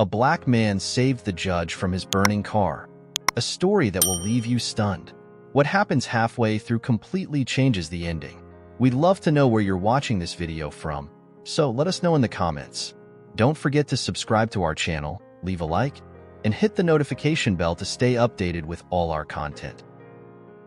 A black man saved the judge from his burning car. A story that will leave you stunned. What happens halfway through completely changes the ending. We'd love to know where you're watching this video from, so let us know in the comments. Don't forget to subscribe to our channel, leave a like, and hit the notification bell to stay updated with all our content.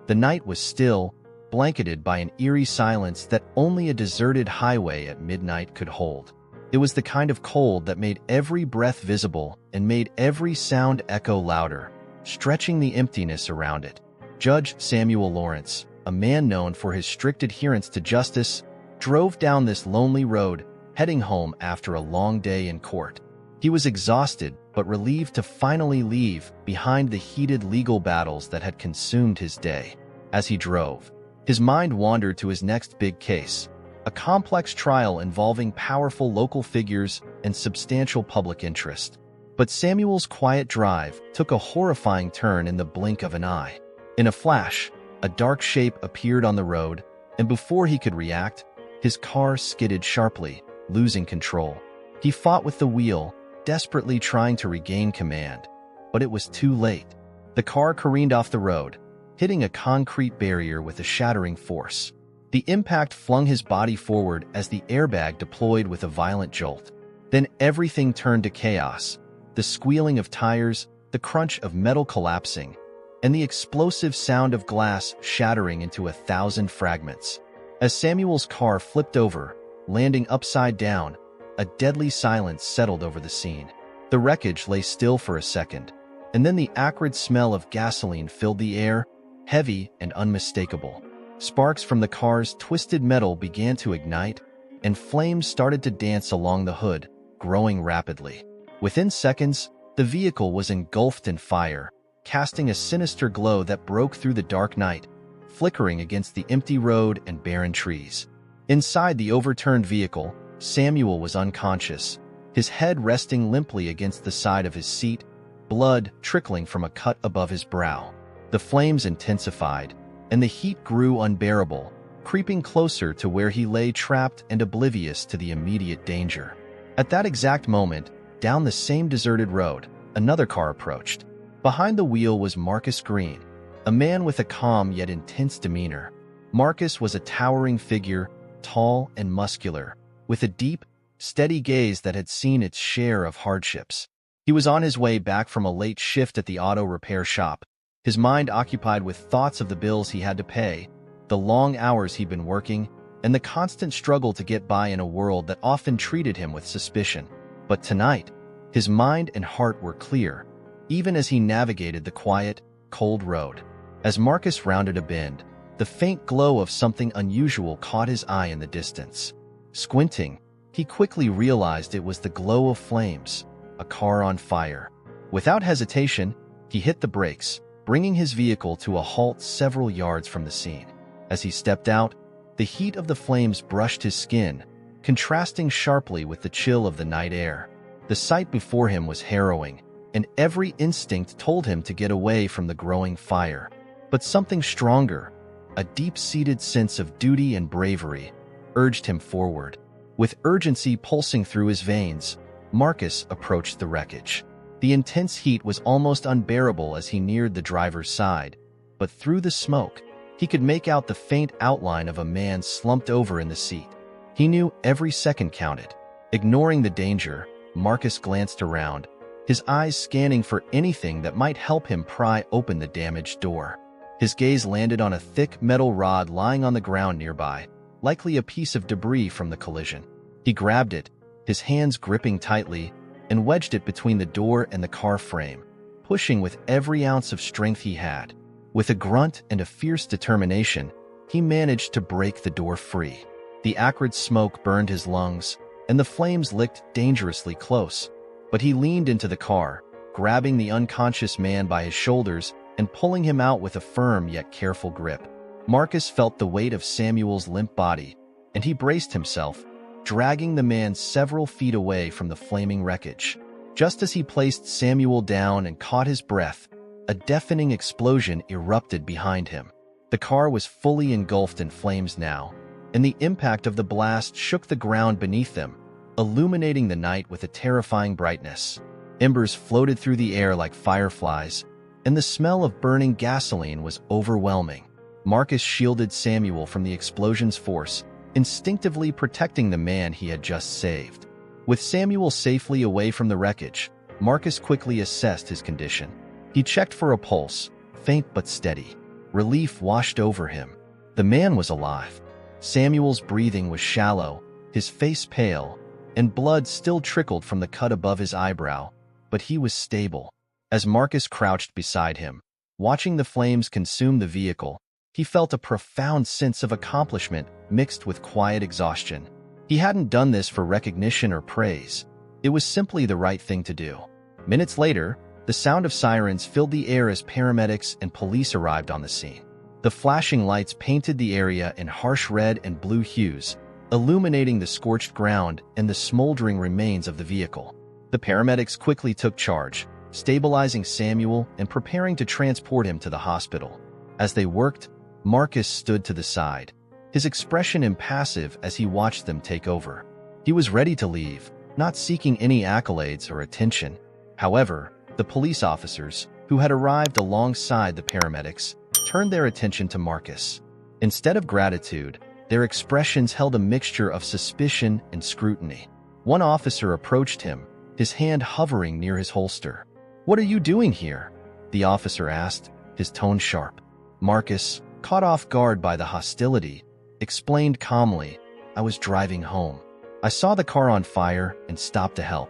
The night was still, blanketed by an eerie silence that only a deserted highway at midnight could hold. It was the kind of cold that made every breath visible and made every sound echo louder, stretching the emptiness around it. Judge Samuel Lawrence, a man known for his strict adherence to justice, drove down this lonely road, heading home after a long day in court. He was exhausted but relieved to finally leave behind the heated legal battles that had consumed his day. As he drove, his mind wandered to his next big case, a complex trial involving powerful local figures and substantial public interest. But Samuel's quiet drive took a horrifying turn in the blink of an eye. In a flash, a dark shape appeared on the road, and before he could react, his car skidded sharply, losing control. He fought with the wheel, desperately trying to regain command, but it was too late. The car careened off the road, hitting a concrete barrier with a shattering force. The impact flung his body forward as the airbag deployed with a violent jolt. Then everything turned to chaos. The squealing of tires, the crunch of metal collapsing, and the explosive sound of glass shattering into 1,000 fragments. As Samuel's car flipped over, landing upside down, a deadly silence settled over the scene. The wreckage lay still for a second, and then the acrid smell of gasoline filled the air, heavy and unmistakable. Sparks from the car's twisted metal began to ignite, and flames started to dance along the hood, growing rapidly. Within seconds, the vehicle was engulfed in fire, casting a sinister glow that broke through the dark night, flickering against the empty road and barren trees. Inside the overturned vehicle, Samuel was unconscious, his head resting limply against the side of his seat, blood trickling from a cut above his brow. The flames intensified, and the heat grew unbearable, creeping closer to where he lay trapped and oblivious to the immediate danger. At that exact moment, down the same deserted road, another car approached. Behind the wheel was Marcus Green, a man with a calm yet intense demeanor. Marcus was a towering figure, tall and muscular, with a deep, steady gaze that had seen its share of hardships. He was on his way back from a late shift at the auto repair shop, his mind occupied with thoughts of the bills he had to pay, the long hours he'd been working, and the constant struggle to get by in a world that often treated him with suspicion. But tonight, his mind and heart were clear, even as he navigated the quiet, cold road. As Marcus rounded a bend, the faint glow of something unusual caught his eye in the distance. Squinting, he quickly realized it was the glow of flames, a car on fire. Without hesitation, he hit the brakes, bringing his vehicle to a halt several yards from the scene. As he stepped out, the heat of the flames brushed his skin, contrasting sharply with the chill of the night air. The sight before him was harrowing, and every instinct told him to get away from the growing fire. But something stronger, a deep-seated sense of duty and bravery, urged him forward. With urgency pulsing through his veins, Marcus approached the wreckage. The intense heat was almost unbearable as he neared the driver's side, but through the smoke, he could make out the faint outline of a man slumped over in the seat. He knew every second counted. Ignoring the danger, Marcus glanced around, his eyes scanning for anything that might help him pry open the damaged door. His gaze landed on a thick metal rod lying on the ground nearby, likely a piece of debris from the collision. He grabbed it, his hands gripping tightly, and wedged it between the door and the car frame, pushing with every ounce of strength he had. With a grunt and a fierce determination, he managed to break the door free. The acrid smoke burned his lungs, and the flames licked dangerously close. But he leaned into the car, grabbing the unconscious man by his shoulders and pulling him out with a firm yet careful grip. Marcus felt the weight of Samuel's limp body, and he braced himself, dragging the man several feet away from the flaming wreckage. Just as he placed Samuel down and caught his breath, a deafening explosion erupted behind him. The car was fully engulfed in flames now, and the impact of the blast shook the ground beneath them, illuminating the night with a terrifying brightness. Embers floated through the air like fireflies, and the smell of burning gasoline was overwhelming. Marcus shielded Samuel from the explosion's force, instinctively protecting the man he had just saved. With Samuel safely away from the wreckage, Marcus quickly assessed his condition. He checked for a pulse, faint but steady. Relief washed over him. The man was alive. Samuel's breathing was shallow, his face pale, and blood still trickled from the cut above his eyebrow, but he was stable. As Marcus crouched beside him, watching the flames consume the vehicle, he felt a profound sense of accomplishment mixed with quiet exhaustion. He hadn't done this for recognition or praise. It was simply the right thing to do. Minutes later, the sound of sirens filled the air as paramedics and police arrived on the scene. The flashing lights painted the area in harsh red and blue hues, illuminating the scorched ground and the smoldering remains of the vehicle. The paramedics quickly took charge, stabilizing Samuel and preparing to transport him to the hospital. As they worked, Marcus stood to the side, his expression impassive as he watched them take over. He was ready to leave, not seeking any accolades or attention. However, the police officers, who had arrived alongside the paramedics, turned their attention to Marcus. Instead of gratitude, their expressions held a mixture of suspicion and scrutiny. One officer approached him, his hand hovering near his holster. "What are you doing here?" the officer asked, his tone sharp. Marcus, caught off guard by the hostility, explained calmly, "I was driving home. I saw the car on fire and stopped to help."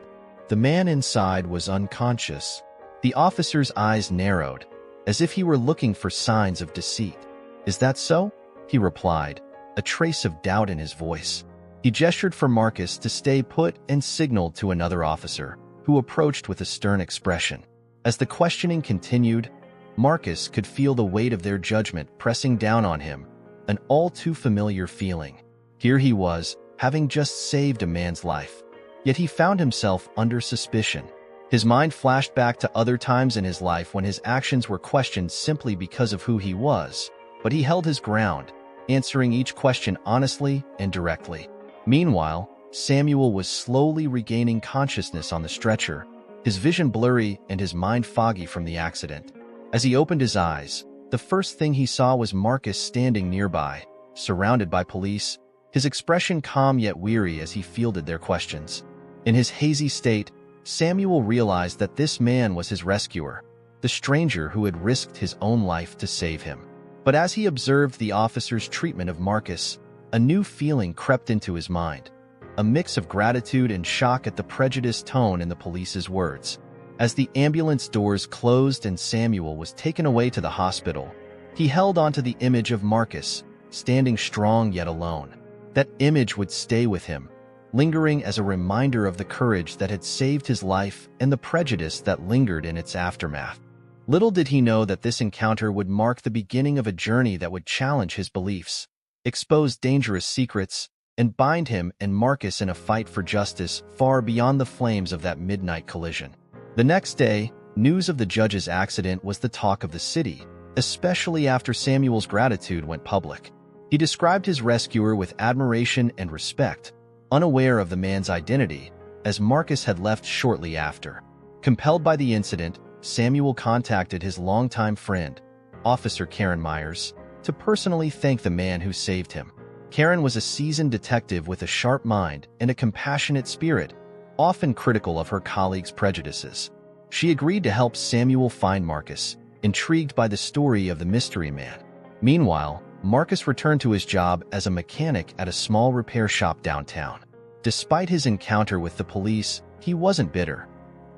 The man inside was unconscious. The officer's eyes narrowed, as if he were looking for signs of deceit. "Is that so?" he replied, a trace of doubt in his voice. He gestured for Marcus to stay put and signaled to another officer, who approached with a stern expression. As the questioning continued, Marcus could feel the weight of their judgment pressing down on him, an all-too-familiar feeling. Here he was, having just saved a man's life, yet he found himself under suspicion. His mind flashed back to other times in his life when his actions were questioned simply because of who he was, but he held his ground, answering each question honestly and directly. Meanwhile, Samuel was slowly regaining consciousness on the stretcher, his vision blurry and his mind foggy from the accident. As he opened his eyes, the first thing he saw was Marcus standing nearby, surrounded by police, his expression calm yet weary as he fielded their questions. In his hazy state, Samuel realized that this man was his rescuer, the stranger who had risked his own life to save him. But as he observed the officer's treatment of Marcus, a new feeling crept into his mind, a mix of gratitude and shock at the prejudiced tone in the police's words. As the ambulance doors closed and Samuel was taken away to the hospital, he held onto the image of Marcus, standing strong yet alone. That image would stay with him, lingering as a reminder of the courage that had saved his life and the prejudice that lingered in its aftermath. Little did he know that this encounter would mark the beginning of a journey that would challenge his beliefs, expose dangerous secrets, and bind him and Marcus in a fight for justice far beyond the flames of that midnight collision. The next day, news of the judge's accident was the talk of the city, especially after Samuel's gratitude went public. He described his rescuer with admiration and respect, unaware of the man's identity, as Marcus had left shortly after. Compelled by the incident, Samuel contacted his longtime friend, Officer Karen Myers, to personally thank the man who saved him. Karen was a seasoned detective with a sharp mind and a compassionate spirit, often critical of her colleagues' prejudices. She agreed to help Samuel find Marcus, intrigued by the story of the mystery man. Meanwhile, Marcus returned to his job as a mechanic at a small repair shop downtown. Despite his encounter with the police, he wasn't bitter.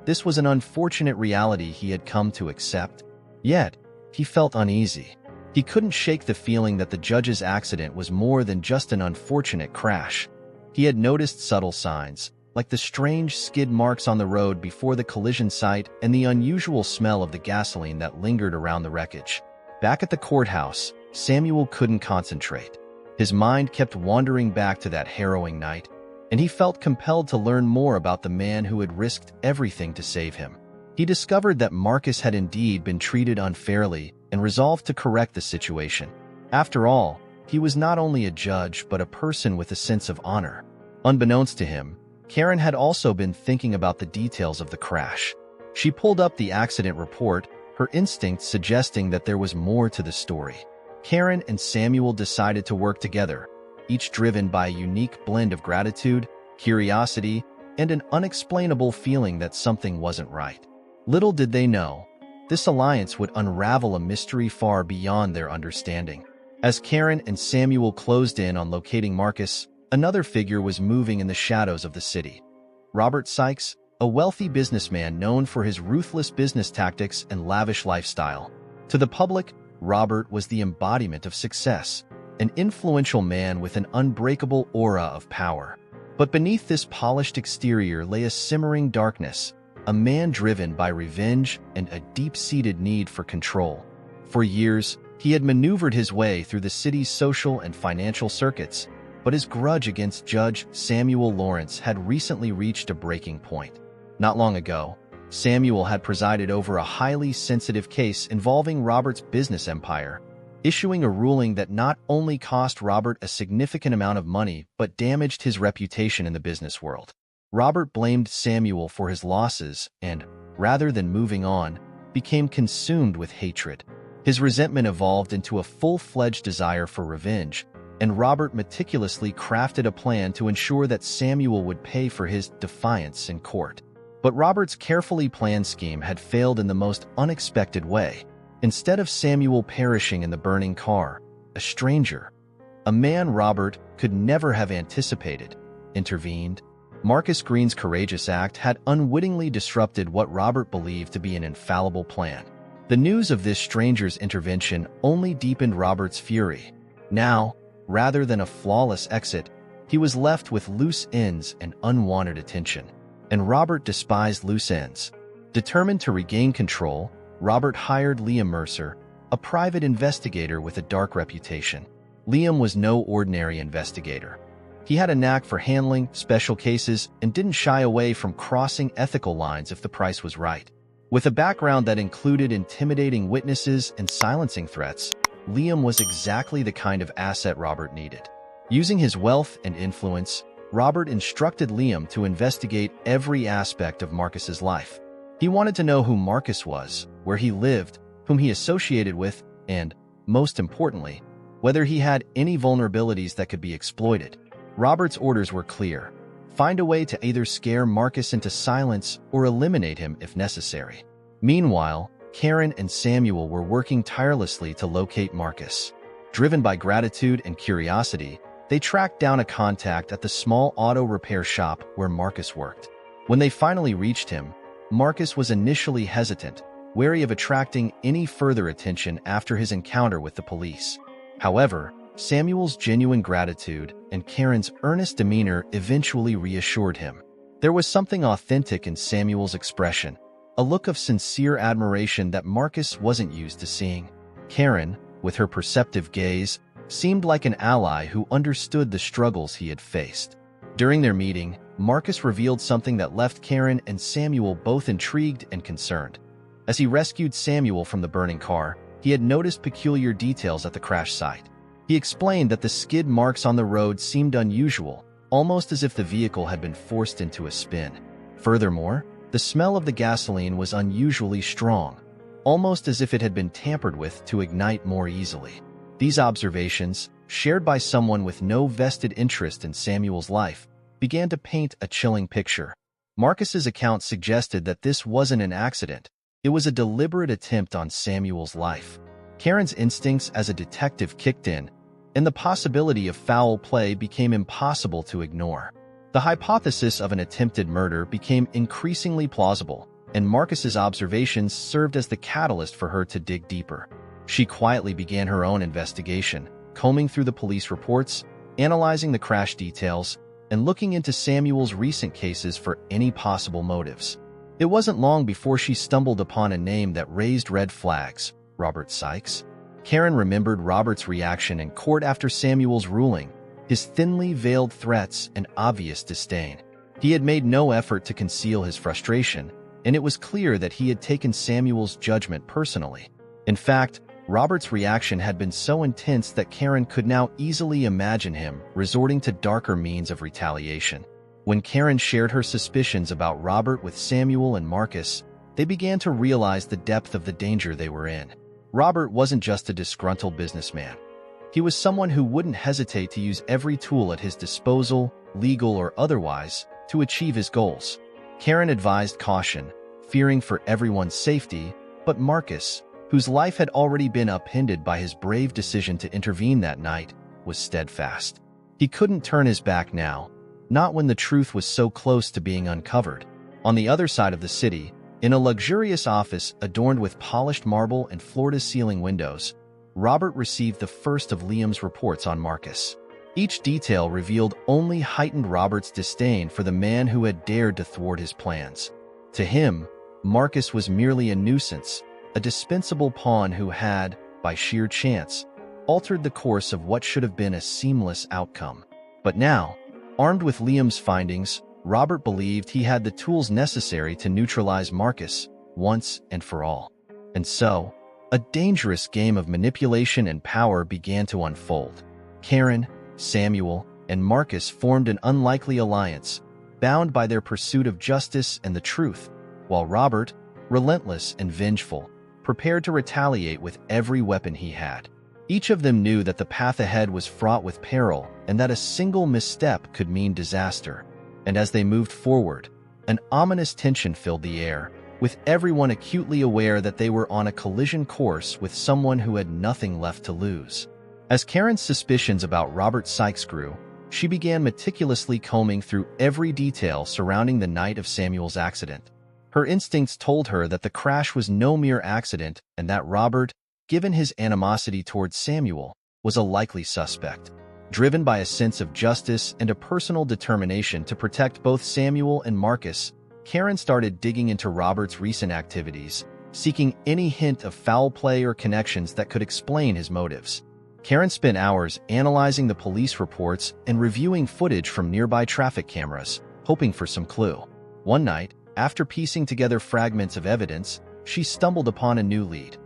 This was an unfortunate reality he had come to accept. Yet, he felt uneasy. He couldn't shake the feeling that the judge's accident was more than just an unfortunate crash. He had noticed subtle signs, like the strange skid marks on the road before the collision site and the unusual smell of the gasoline that lingered around the wreckage. Back at the courthouse, Samuel couldn't concentrate. His mind kept wandering back to that harrowing night, and he felt compelled to learn more about the man who had risked everything to save him. He discovered that Marcus had indeed been treated unfairly and resolved to correct the situation. After all, he was not only a judge but a person with a sense of honor. Unbeknownst to him, Karen had also been thinking about the details of the crash. She pulled up the accident report, her instincts suggesting that there was more to the story. Karen and Samuel decided to work together, each driven by a unique blend of gratitude, curiosity, and an unexplainable feeling that something wasn't right. Little did they know, this alliance would unravel a mystery far beyond their understanding. As Karen and Samuel closed in on locating Marcus, another figure was moving in the shadows of the city. Robert Sykes, a wealthy businessman known for his ruthless business tactics and lavish lifestyle. To the public, Robert was the embodiment of success, an influential man with an unbreakable aura of power. But beneath this polished exterior lay a simmering darkness, a man driven by revenge and a deep-seated need for control. For years, he had maneuvered his way through the city's social and financial circuits, but his grudge against Judge Samuel Lawrence had recently reached a breaking point. Not long ago, Samuel had presided over a highly sensitive case involving Robert's business empire, issuing a ruling that not only cost Robert a significant amount of money but damaged his reputation in the business world. Robert blamed Samuel for his losses and, rather than moving on, became consumed with hatred. His resentment evolved into a full-fledged desire for revenge, and Robert meticulously crafted a plan to ensure that Samuel would pay for his defiance in court. But Robert's carefully planned scheme had failed in the most unexpected way. Instead of Samuel perishing in the burning car, a stranger, a man Robert could never have anticipated, intervened. Marcus Green's courageous act had unwittingly disrupted what Robert believed to be an infallible plan. The news of this stranger's intervention only deepened Robert's fury. Now, rather than a flawless exit, he was left with loose ends and unwanted attention. And Robert despised loose ends. Determined to regain control, Robert hired Liam Mercer, a private investigator with a dark reputation. Liam was no ordinary investigator. He had a knack for handling special cases and didn't shy away from crossing ethical lines if the price was right. With a background that included intimidating witnesses and silencing threats, Liam was exactly the kind of asset Robert needed. Using his wealth and influence, Robert instructed Liam to investigate every aspect of Marcus's life. He wanted to know who Marcus was, where he lived, whom he associated with, and, most importantly, whether he had any vulnerabilities that could be exploited. Robert's orders were clear: find a way to either scare Marcus into silence or eliminate him if necessary. Meanwhile, Karen and Samuel were working tirelessly to locate Marcus. Driven by gratitude and curiosity, they tracked down a contact at the small auto repair shop where Marcus worked. When they finally reached him, Marcus was initially hesitant, wary of attracting any further attention after his encounter with the police. However, Samuel's genuine gratitude and Karen's earnest demeanor eventually reassured him. There was something authentic in Samuel's expression, a look of sincere admiration that Marcus wasn't used to seeing. Karen, with her perceptive gaze, seemed like an ally who understood the struggles he had faced. During their meeting, Marcus revealed something that left Karen and Samuel both intrigued and concerned. As he rescued Samuel from the burning car, he had noticed peculiar details at the crash site. He explained that the skid marks on the road seemed unusual, almost as if the vehicle had been forced into a spin. Furthermore, the smell of the gasoline was unusually strong, almost as if it had been tampered with to ignite more easily. These observations, shared by someone with no vested interest in Samuel's life, began to paint a chilling picture. Marcus's account suggested that this wasn't an accident. It was a deliberate attempt on Samuel's life. Karen's instincts as a detective kicked in, and the possibility of foul play became impossible to ignore. The hypothesis of an attempted murder became increasingly plausible, and Marcus's observations served as the catalyst for her to dig deeper. She quietly began her own investigation, combing through the police reports, analyzing the crash details, and looking into Samuel's recent cases for any possible motives. It wasn't long before she stumbled upon a name that raised red flags: Robert Sykes. Karen remembered Robert's reaction in court after Samuel's ruling, his thinly veiled threats and obvious disdain. He had made no effort to conceal his frustration, and it was clear that he had taken Samuel's judgment personally. In fact, Robert's reaction had been so intense that Karen could now easily imagine him resorting to darker means of retaliation. When Karen shared her suspicions about Robert with Samuel and Marcus, they began to realize the depth of the danger they were in. Robert wasn't just a disgruntled businessman. He was someone who wouldn't hesitate to use every tool at his disposal, legal or otherwise, to achieve his goals. Karen advised caution, fearing for everyone's safety, but Marcus, whose life had already been upended by his brave decision to intervene that night, was steadfast. He couldn't turn his back now, not when the truth was so close to being uncovered. On the other side of the city, in a luxurious office adorned with polished marble and floor-to-ceiling windows, Robert received the first of Liam's reports on Marcus. Each detail revealed only heightened Robert's disdain for the man who had dared to thwart his plans. To him, Marcus was merely a nuisance, a dispensable pawn who had, by sheer chance, altered the course of what should have been a seamless outcome. But now, armed with Liam's findings, Robert believed he had the tools necessary to neutralize Marcus once and for all. And so, a dangerous game of manipulation and power began to unfold. Karen, Samuel, and Marcus formed an unlikely alliance, bound by their pursuit of justice and the truth, while Robert, relentless and vengeful, prepared to retaliate with every weapon he had. Each of them knew that the path ahead was fraught with peril and that a single misstep could mean disaster. And as they moved forward, an ominous tension filled the air, with everyone acutely aware that they were on a collision course with someone who had nothing left to lose. As Karen's suspicions about Robert Sykes grew, she began meticulously combing through every detail surrounding the night of Samuel's accident. Her instincts told her that the crash was no mere accident and that Robert, given his animosity towards Samuel, was a likely suspect. Driven by a sense of justice and a personal determination to protect both Samuel and Marcus, Karen started digging into Robert's recent activities, seeking any hint of foul play or connections that could explain his motives. Karen spent hours analyzing the police reports and reviewing footage from nearby traffic cameras, hoping for some clue. One night, after piecing together fragments of evidence, she stumbled upon a new lead.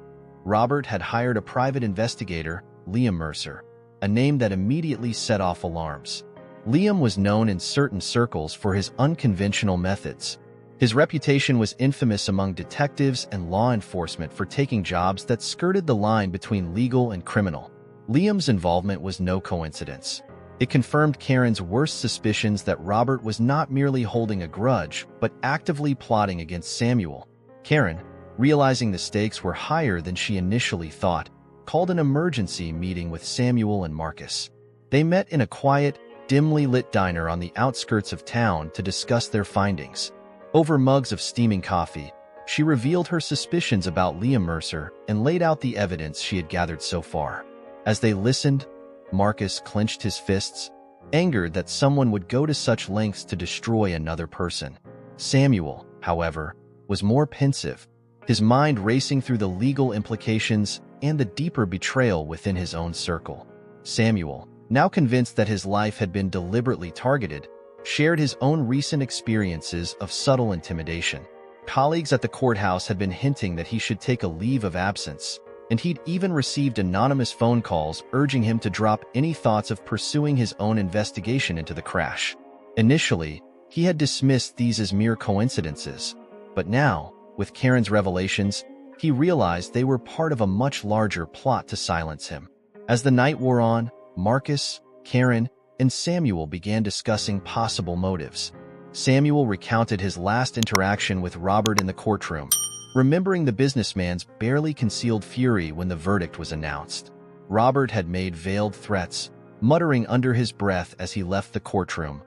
Robert had hired a private investigator, Liam Mercer, a name that immediately set off alarms. Liam was known in certain circles for his unconventional methods. His reputation was infamous among detectives and law enforcement for taking jobs that skirted the line between legal and criminal. Liam's involvement was no coincidence. It confirmed Karen's worst suspicions that Robert was not merely holding a grudge, but actively plotting against Samuel. Karen, realizing the stakes were higher than she initially thought, called an emergency meeting with Samuel and Marcus. They met in a quiet, dimly lit diner on the outskirts of town to discuss their findings. Over mugs of steaming coffee, she revealed her suspicions about Liam Mercer and laid out the evidence she had gathered so far. As they listened, Marcus clenched his fists, angered that someone would go to such lengths to destroy another person. Samuel, however, was more pensive, his mind racing through the legal implications and the deeper betrayal within his own circle. Samuel, now convinced that his life had been deliberately targeted, shared his own recent experiences of subtle intimidation. Colleagues at the courthouse had been hinting that he should take a leave of absence, and he'd even received anonymous phone calls urging him to drop any thoughts of pursuing his own investigation into the crash. Initially, he had dismissed these as mere coincidences, but now, with Karen's revelations, he realized they were part of a much larger plot to silence him. As the night wore on, Marcus, Karen, and Samuel began discussing possible motives. Samuel recounted his last interaction with Robert in the courtroom, remembering the businessman's barely concealed fury when the verdict was announced. Robert had made veiled threats, muttering under his breath as he left the courtroom,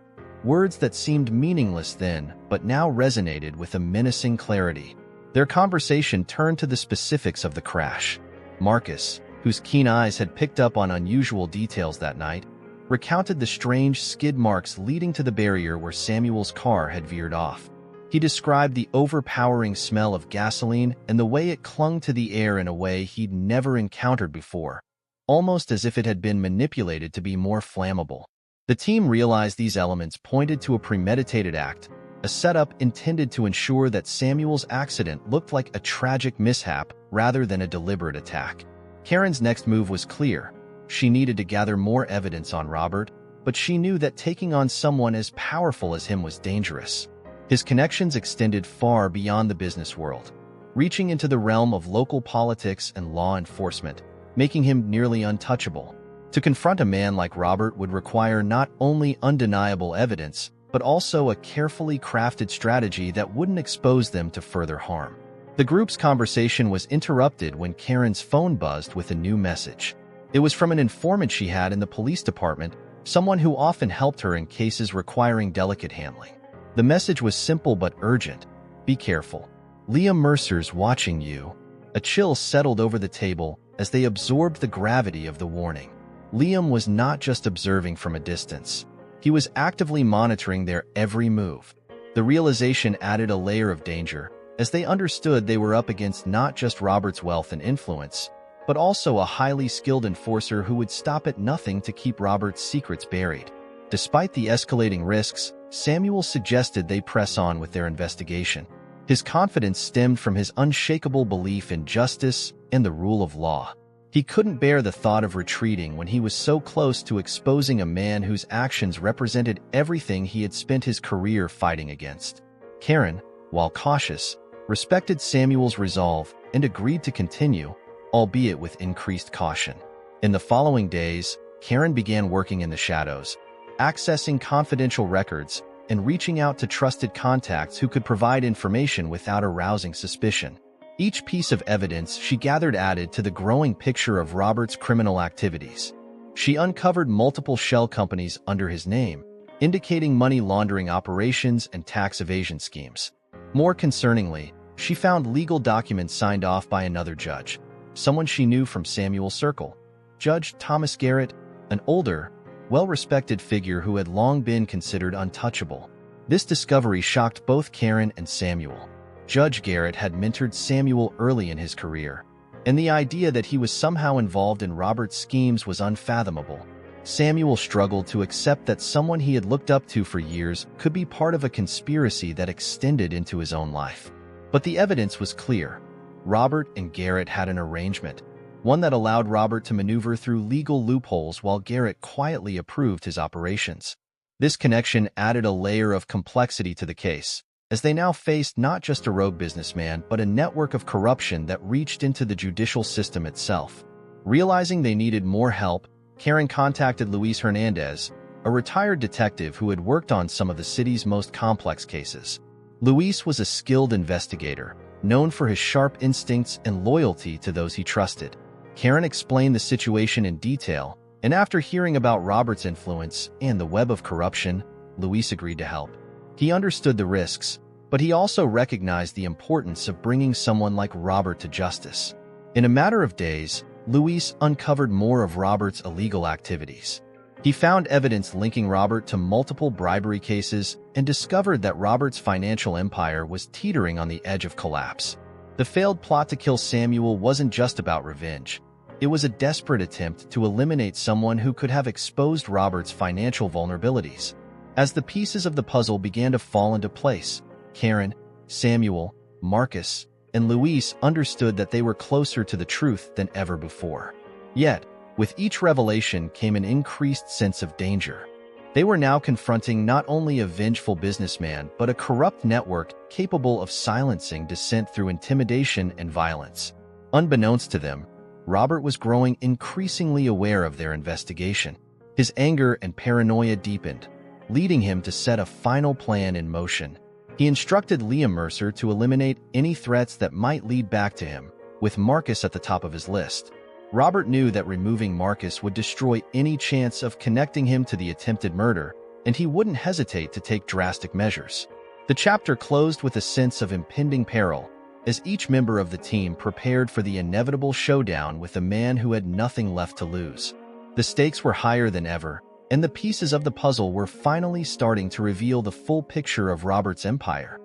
words that seemed meaningless then but now resonated with a menacing clarity. Their conversation turned to the specifics of the crash. Marcus, whose keen eyes had picked up on unusual details that night, recounted the strange skid marks leading to the barrier where Samuel's car had veered off. He described the overpowering smell of gasoline and the way it clung to the air in a way he'd never encountered before, almost as if it had been manipulated to be more flammable. The team realized these elements pointed to a premeditated act, a setup intended to ensure that Samuel's accident looked like a tragic mishap rather than a deliberate attack. Karen's next move was clear. She needed to gather more evidence on Robert, but she knew that taking on someone as powerful as him was dangerous. His connections extended far beyond the business world, reaching into the realm of local politics and law enforcement, making him nearly untouchable. To confront a man like Robert would require not only undeniable evidence, but also a carefully crafted strategy that wouldn't expose them to further harm. The group's conversation was interrupted when Karen's phone buzzed with a new message. It was from an informant she had in the police department, someone who often helped her in cases requiring delicate handling. The message was simple but urgent. Be careful. Liam Mercer's watching you. A chill settled over the table as they absorbed the gravity of the warning. Liam was not just observing from a distance. He was actively monitoring their every move. The realization added a layer of danger, as they understood they were up against not just Robert's wealth and influence, but also a highly skilled enforcer who would stop at nothing to keep Robert's secrets buried. Despite the escalating risks, Samuel suggested they press on with their investigation. His confidence stemmed from his unshakable belief in justice and the rule of law. He couldn't bear the thought of retreating when he was so close to exposing a man whose actions represented everything he had spent his career fighting against. Karen, while cautious, respected Samuel's resolve and agreed to continue, albeit with increased caution. In the following days, Karen began working in the shadows, accessing confidential records and reaching out to trusted contacts who could provide information without arousing suspicion. Each piece of evidence she gathered added to the growing picture of Robert's criminal activities. She uncovered multiple shell companies under his name, indicating money laundering operations and tax evasion schemes. More concerningly, she found legal documents signed off by another judge, someone she knew from Samuel's circle. Judge Thomas Garrett, an older, well-respected figure who had long been considered untouchable. This discovery shocked both Karen and Samuel. Judge Garrett had mentored Samuel early in his career, and the idea that he was somehow involved in Robert's schemes was unfathomable. Samuel struggled to accept that someone he had looked up to for years could be part of a conspiracy that extended into his own life. But the evidence was clear. Robert and Garrett had an arrangement, one that allowed Robert to maneuver through legal loopholes while Garrett quietly approved his operations. This connection added a layer of complexity to the case, as they now faced not just a rogue businessman but a network of corruption that reached into the judicial system itself. Realizing they needed more help, Karen contacted Luis Hernandez, a retired detective who had worked on some of the city's most complex cases. Luis was a skilled investigator, known for his sharp instincts and loyalty to those he trusted. Karen explained the situation in detail, and after hearing about Robert's influence and the web of corruption, Luis agreed to help. He understood the risks, but he also recognized the importance of bringing someone like Robert to justice. In a matter of days, Luis uncovered more of Robert's illegal activities. He found evidence linking Robert to multiple bribery cases and discovered that Robert's financial empire was teetering on the edge of collapse. The failed plot to kill Samuel wasn't just about revenge. It was a desperate attempt to eliminate someone who could have exposed Robert's financial vulnerabilities. As the pieces of the puzzle began to fall into place, Karen, Samuel, Marcus, and Luis understood that they were closer to the truth than ever before. Yet, with each revelation came an increased sense of danger. They were now confronting not only a vengeful businessman but a corrupt network capable of silencing dissent through intimidation and violence. Unbeknownst to them, Robert was growing increasingly aware of their investigation. His anger and paranoia deepened, leading him to set a final plan in motion. He instructed Liam Mercer to eliminate any threats that might lead back to him, with Marcus at the top of his list. Robert knew that removing Marcus would destroy any chance of connecting him to the attempted murder, and he wouldn't hesitate to take drastic measures. The chapter closed with a sense of impending peril, as each member of the team prepared for the inevitable showdown with a man who had nothing left to lose. The stakes were higher than ever, and the pieces of the puzzle were finally starting to reveal the full picture of Robert's empire,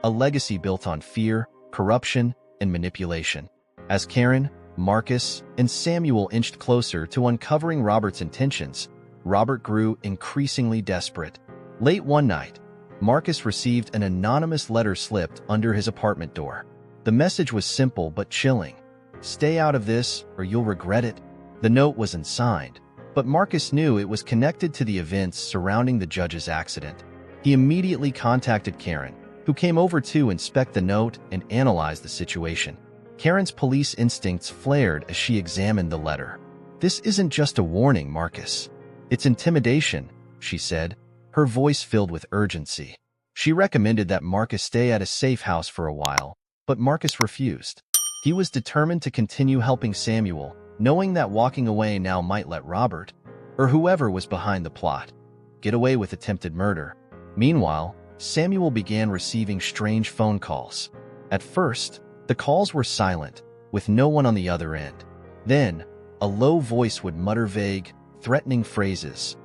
a legacy built on fear, corruption, and manipulation. As Karen, Marcus, and Samuel inched closer to uncovering Robert's intentions, Robert grew increasingly desperate. Late one night, Marcus received an anonymous letter slipped under his apartment door. The message was simple but chilling. "Stay out of this, or you'll regret it." The note wasn't signed, but Marcus knew it was connected to the events surrounding the judge's accident. He immediately contacted Karen, who came over to inspect the note and analyze the situation. Karen's police instincts flared as she examined the letter. "This isn't just a warning, Marcus. It's intimidation," she said, her voice filled with urgency. She recommended that Marcus stay at a safe house for a while, but Marcus refused. He was determined to continue helping Samuel, knowing that walking away now might let Robert, or whoever was behind the plot, get away with attempted murder. Meanwhile, Samuel began receiving strange phone calls. At first, the calls were silent, with no one on the other end. Then, a low voice would mutter vague, threatening phrases.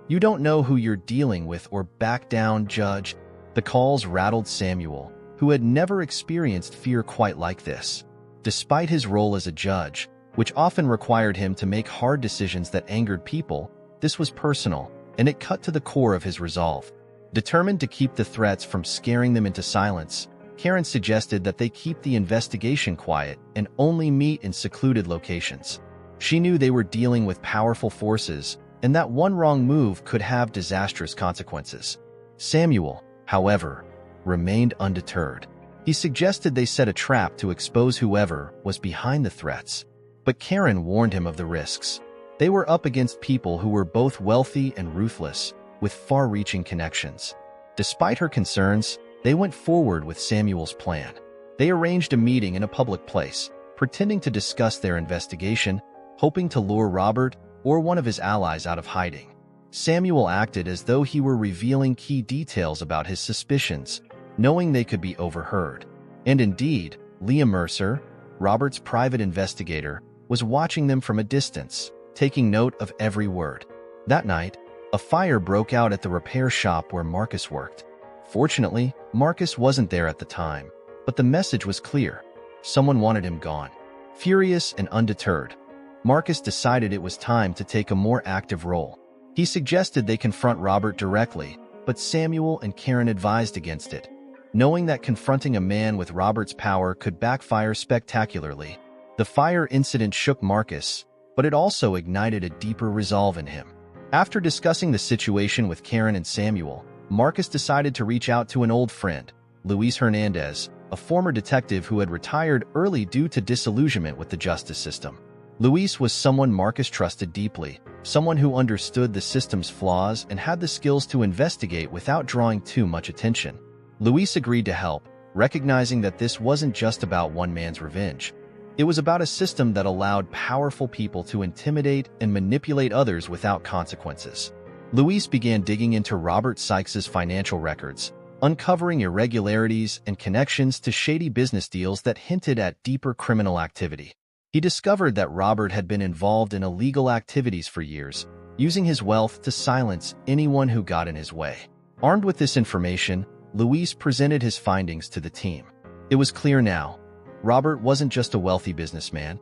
"You don't know who you're dealing with, or back down, Judge." The calls rattled Samuel, who had never experienced fear quite like this. Despite his role as a judge, which often required him to make hard decisions that angered people, this was personal, and it cut to the core of his resolve. Determined to keep the threats from scaring them into silence, Karen suggested that they keep the investigation quiet and only meet in secluded locations. She knew they were dealing with powerful forces, and that one wrong move could have disastrous consequences. Samuel, however, remained undeterred. He suggested they set a trap to expose whoever was behind the threats. But Karen warned him of the risks. They were up against people who were both wealthy and ruthless, with far-reaching connections. Despite her concerns, they went forward with Samuel's plan. They arranged a meeting in a public place, pretending to discuss their investigation, hoping to lure Robert or one of his allies out of hiding. Samuel acted as though he were revealing key details about his suspicions, knowing they could be overheard. And indeed, Leah Mercer, Robert's private investigator, was watching them from a distance, taking note of every word. That night, a fire broke out at the repair shop where Marcus worked. Fortunately, Marcus wasn't there at the time, but the message was clear. Someone wanted him gone. Furious and undeterred, Marcus decided it was time to take a more active role. He suggested they confront Robert directly, but Samuel and Karen advised against it, knowing that confronting a man with Robert's power could backfire spectacularly. The fire incident shook Marcus, but it also ignited a deeper resolve in him. After discussing the situation with Karen and Samuel, Marcus decided to reach out to an old friend, Luis Hernandez, a former detective who had retired early due to disillusionment with the justice system. Luis was someone Marcus trusted deeply, someone who understood the system's flaws and had the skills to investigate without drawing too much attention. Luis agreed to help, recognizing that this wasn't just about one man's revenge. It was about a system that allowed powerful people to intimidate and manipulate others without consequences. Luis began digging into Robert Sykes's financial records, uncovering irregularities and connections to shady business deals that hinted at deeper criminal activity. He discovered that Robert had been involved in illegal activities for years, using his wealth to silence anyone who got in his way. Armed with this information, Luis presented his findings to the team. It was clear now, Robert wasn't just a wealthy businessman.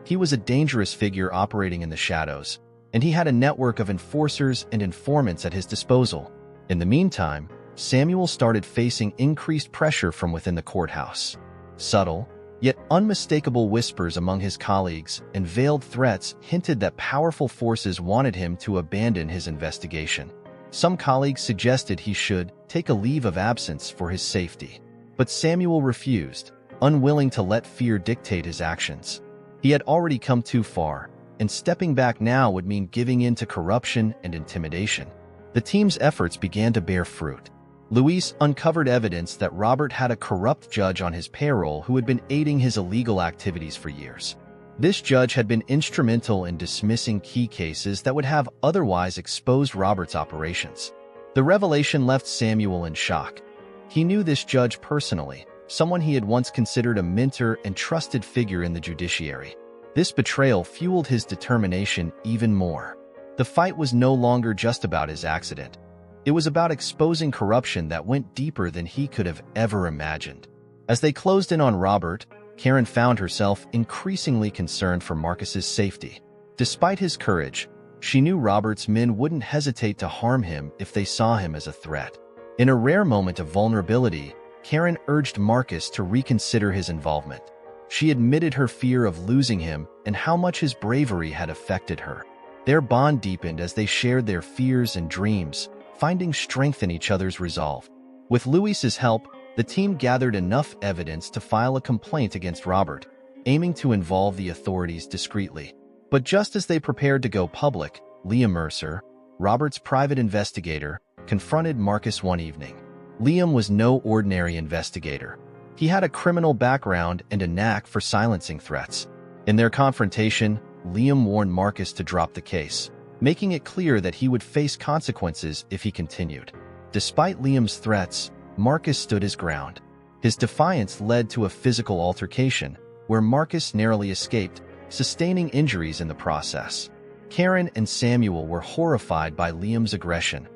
He was a dangerous figure operating in the shadows, and he had a network of enforcers and informants at his disposal. In the meantime, Samuel started facing increased pressure from within the courthouse. Subtle, yet unmistakable whispers among his colleagues and veiled threats hinted that powerful forces wanted him to abandon his investigation. Some colleagues suggested he should take a leave of absence for his safety. But Samuel refused, unwilling to let fear dictate his actions. He had already come too far, and stepping back now would mean giving in to corruption and intimidation. The team's efforts began to bear fruit. Luis uncovered evidence that Robert had a corrupt judge on his payroll who had been aiding his illegal activities for years. This judge had been instrumental in dismissing key cases that would have otherwise exposed Robert's operations. The revelation left Samuel in shock. He knew this judge personally, someone he had once considered a mentor and trusted figure in the judiciary. This betrayal fueled his determination even more. The fight was no longer just about his accident. It was about exposing corruption that went deeper than he could have ever imagined. As they closed in on Robert, Karen found herself increasingly concerned for Marcus's safety. Despite his courage, she knew Robert's men wouldn't hesitate to harm him if they saw him as a threat. In a rare moment of vulnerability, Karen urged Marcus to reconsider his involvement. She admitted her fear of losing him and how much his bravery had affected her. Their bond deepened as they shared their fears and dreams, finding strength in each other's resolve. With Luis's help, the team gathered enough evidence to file a complaint against Robert, aiming to involve the authorities discreetly. But just as they prepared to go public, Liam Mercer, Robert's private investigator, confronted Marcus one evening. Liam was no ordinary investigator. He had a criminal background and a knack for silencing threats. In their confrontation, Liam warned Marcus to drop the case, making it clear that he would face consequences if he continued. Despite Liam's threats, Marcus stood his ground. His defiance led to a physical altercation, where Marcus narrowly escaped, sustaining injuries in the process. Karen and Samuel were horrified by Liam's aggression.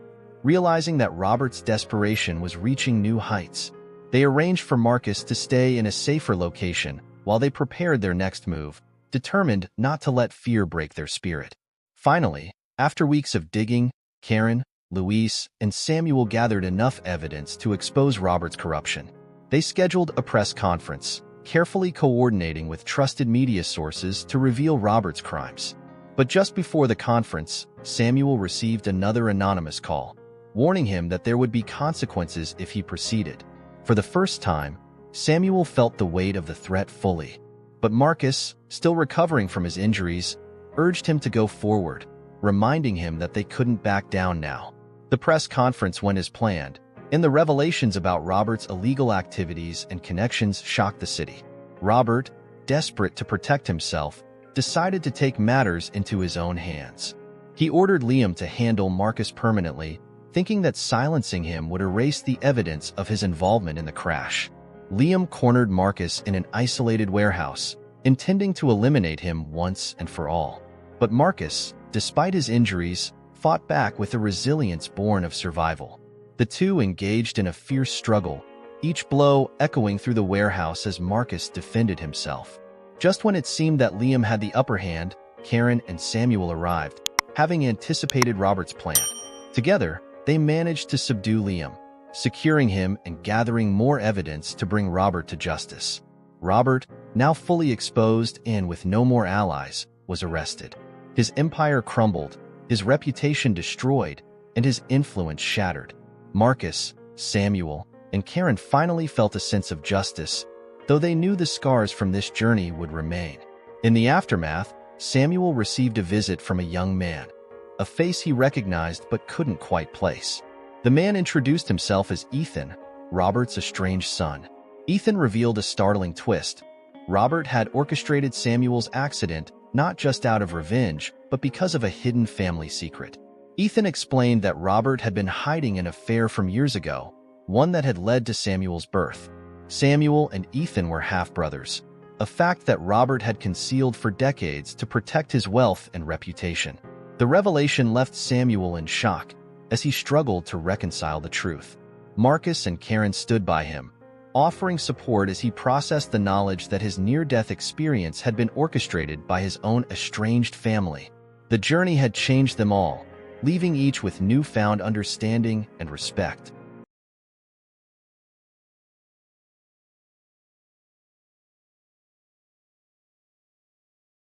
Realizing that Robert's desperation was reaching new heights, they arranged for Marcus to stay in a safer location while they prepared their next move, determined not to let fear break their spirit. Finally, after weeks of digging, Karen, Luis, and Samuel gathered enough evidence to expose Robert's corruption. They scheduled a press conference, carefully coordinating with trusted media sources to reveal Robert's crimes. But just before the conference, Samuel received another anonymous call, warning him that there would be consequences if he proceeded. For the first time, Samuel felt the weight of the threat fully. But Marcus, still recovering from his injuries, urged him to go forward, reminding him that they couldn't back down now. The press conference went as planned, and the revelations about Robert's illegal activities and connections shocked the city. Robert, desperate to protect himself, decided to take matters into his own hands. He ordered Liam to handle Marcus permanently, thinking that silencing him would erase the evidence of his involvement in the crash. Liam cornered Marcus in an isolated warehouse, intending to eliminate him once and for all. But Marcus, despite his injuries, fought back with a resilience born of survival. The two engaged in a fierce struggle, each blow echoing through the warehouse as Marcus defended himself. Just when it seemed that Liam had the upper hand, Karen and Samuel arrived, having anticipated Robert's plan. Together, they managed to subdue Liam, securing him and gathering more evidence to bring Robert to justice. Robert, now fully exposed and with no more allies, was arrested. His empire crumbled, his reputation destroyed, and his influence shattered. Marcus, Samuel, and Karen finally felt a sense of justice, though they knew the scars from this journey would remain. In the aftermath, Samuel received a visit from a young man, a face he recognized but couldn't quite place. The man introduced himself as Ethan, Robert's estranged son. Ethan revealed a startling twist. Robert had orchestrated Samuel's accident not just out of revenge, but because of a hidden family secret. Ethan explained that Robert had been hiding an affair from years ago, one that had led to Samuel's birth. Samuel and Ethan were half-brothers, a fact that Robert had concealed for decades to protect his wealth and reputation. The revelation left Samuel in shock as he struggled to reconcile the truth. Marcus and Karen stood by him, offering support as he processed the knowledge that his near-death experience had been orchestrated by his own estranged family. The journey had changed them all, leaving each with newfound understanding and respect.